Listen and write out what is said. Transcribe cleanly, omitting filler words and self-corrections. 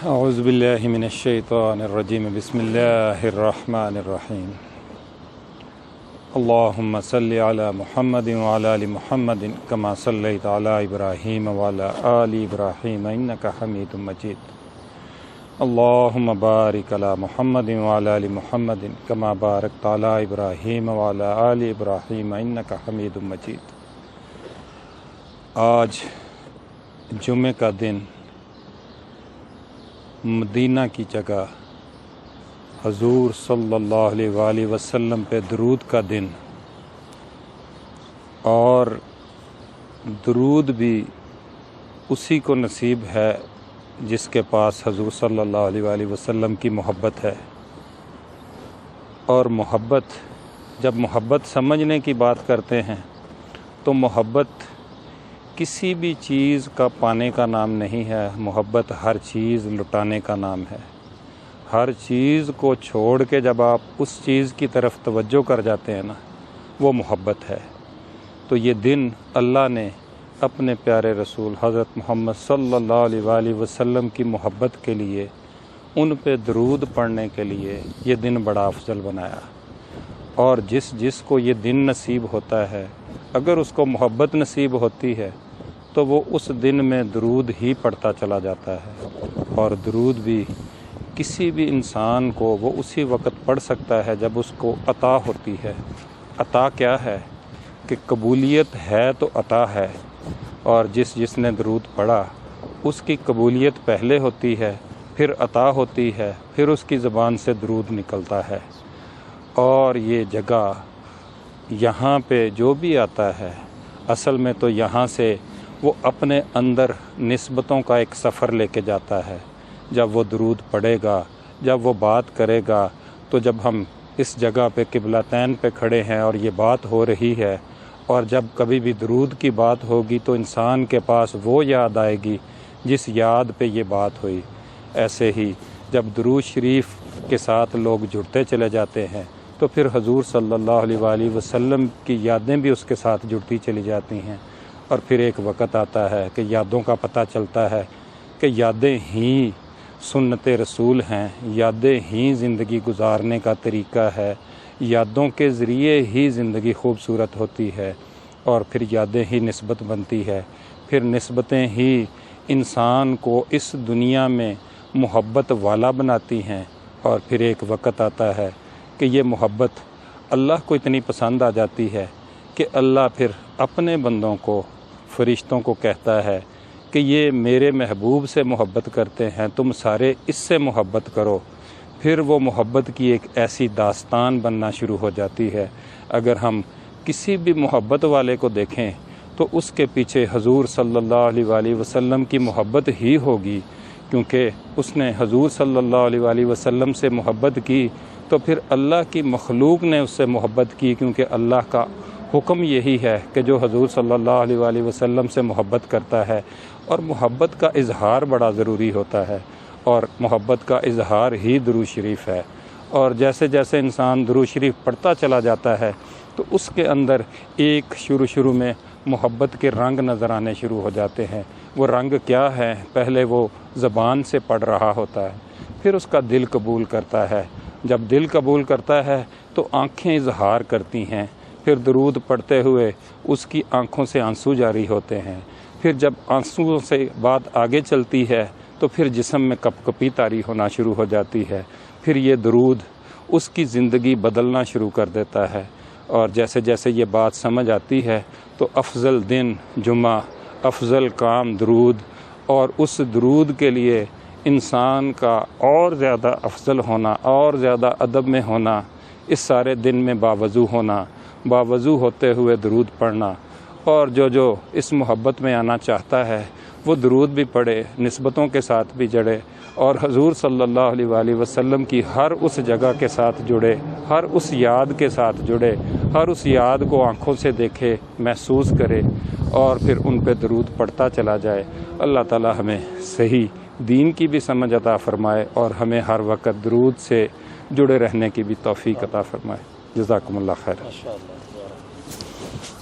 اعوذ باللہ من الشیطان الرجیم بسم اللہ الرحمن الرحیم اللہم صلی علی محمد وعلی آل محمد کما صلیت علی ابراہیم وعلی آل ابراہیم انک حمید مجید اللہم بارک علی محمد وعلی آل محمد کما بارکت علی ابراہیم وعلی آل ابراہیم انک حمید مجید۔ آج جمعہ کا دن، مدینہ کی جگہ حضور صلی اللہ علیہ وآلہ وسلم پہ درود کا دن، اور درود بھی اسی کو نصیب ہے جس کے پاس حضور صلی اللہ علیہ وآلہ وسلم کی محبت ہے۔ اور محبت، جب محبت سمجھنے کی بات کرتے ہیں تو محبت کسی بھی چیز کا پانے کا نام نہیں ہے، محبت ہر چیز لٹانے کا نام ہے۔ ہر چیز کو چھوڑ کے جب آپ اس چیز کی طرف توجہ کر جاتے ہیں نا، وہ محبت ہے۔ تو یہ دن اللہ نے اپنے پیارے رسول حضرت محمد صلی اللہ علیہ وآلہ وسلم کی محبت کے لیے، ان پہ درود پڑھنے کے لیے یہ دن بڑا افضل بنایا۔ اور جس کو یہ دن نصیب ہوتا ہے، اگر اس کو محبت نصیب ہوتی ہے تو وہ اس دن میں درود ہی پڑھتا چلا جاتا ہے۔ اور درود بھی کسی بھی انسان کو وہ اسی وقت پڑھ سکتا ہے جب اس کو عطا ہوتی ہے۔ عطا کیا ہے کہ قبولیت ہے تو عطا ہے، اور جس نے درود پڑھا اس کی قبولیت پہلے ہوتی ہے، پھر عطا ہوتی ہے، پھر اس کی زبان سے درود نکلتا ہے۔ اور یہ جگہ، یہاں پہ جو بھی آتا ہے، اصل میں تو یہاں سے وہ اپنے اندر نسبتوں کا ایک سفر لے کے جاتا ہے۔ جب وہ درود پڑھے گا، جب وہ بات کرے گا، تو جب ہم اس جگہ پہ قبلتین پہ کھڑے ہیں اور یہ بات ہو رہی ہے، اور جب کبھی بھی درود کی بات ہوگی تو انسان کے پاس وہ یاد آئے گی جس یاد پہ یہ بات ہوئی۔ ایسے ہی جب درود شریف کے ساتھ لوگ جڑتے چلے جاتے ہیں تو پھر حضور صلی اللہ علیہ وآلہ وسلم کی یادیں بھی اس کے ساتھ جڑتی چلی جاتی ہیں۔ اور پھر ایک وقت آتا ہے کہ یادوں کا پتہ چلتا ہے کہ یادیں ہی سنت رسول ہیں، یادیں ہی زندگی گزارنے کا طریقہ ہے، یادوں کے ذریعے ہی زندگی خوبصورت ہوتی ہے، اور پھر یادیں ہی نسبت بنتی ہے، پھر نسبتیں ہی انسان کو اس دنیا میں محبت والا بناتی ہیں۔ اور پھر ایک وقت آتا ہے کہ یہ محبت اللہ کو اتنی پسند آ جاتی ہے کہ اللہ پھر اپنے بندوں کو، فرشتوں کو کہتا ہے کہ یہ میرے محبوب سے محبت کرتے ہیں، تم سارے اس سے محبت کرو۔ پھر وہ محبت کی ایک ایسی داستان بننا شروع ہو جاتی ہے۔ اگر ہم کسی بھی محبت والے کو دیکھیں تو اس کے پیچھے حضور صلی اللہ علیہ وآلہ وسلم کی محبت ہی ہوگی، کیونکہ اس نے حضور صلی اللہ علیہ وآلہ وسلم سے محبت کی تو پھر اللہ کی مخلوق نے اس سے محبت کی، کیونکہ اللہ کا حکم یہی ہے کہ جو حضور صلی اللہ علیہ وآلہ وسلم سے محبت کرتا ہے، اور محبت کا اظہار بڑا ضروری ہوتا ہے، اور محبت کا اظہار ہی درود شریف ہے۔ اور جیسے جیسے انسان درود شریف پڑھتا چلا جاتا ہے تو اس کے اندر ایک شروع میں محبت کے رنگ نظر آنے شروع ہو جاتے ہیں۔ وہ رنگ کیا ہے؟ پہلے وہ زبان سے پڑھ رہا ہوتا ہے، پھر اس کا دل قبول کرتا ہے۔ جب دل قبول کرتا ہے تو آنکھیں اظہار کرتی ہیں، پھر درود پڑھتے ہوئے اس کی آنکھوں سے آنسو جاری ہوتے ہیں۔ پھر جب آنسوؤں سے بات آگے چلتی ہے تو پھر جسم میں کپ کپی طاری ہونا شروع ہو جاتی ہے۔ پھر یہ درود اس کی زندگی بدلنا شروع کر دیتا ہے۔ اور جیسے جیسے یہ بات سمجھ آتی ہے تو افضل دن جمعہ، افضل کام درود، اور اس درود کے لیے انسان کا اور زیادہ افضل ہونا، اور زیادہ ادب میں ہونا، اس سارے دن میں باوضو ہونا، باوضو ہوتے ہوئے درود پڑھنا۔ اور جو اس محبت میں آنا چاہتا ہے وہ درود بھی پڑھے، نسبتوں کے ساتھ بھی جڑے، اور حضور صلی اللہ علیہ وآلہ وسلم کی ہر اس جگہ کے ساتھ جڑے، ہر اس یاد کے ساتھ جڑے، ہر اس یاد کو آنکھوں سے دیکھے، محسوس کرے، اور پھر ان پہ درود پڑھتا چلا جائے۔ اللہ تعالی ہمیں صحیح دین کی بھی سمجھ عطا فرمائے، اور ہمیں ہر وقت درود سے جڑے رہنے کی بھی توفیق عطا فرمائے۔ جزاکم اللہ خیر۔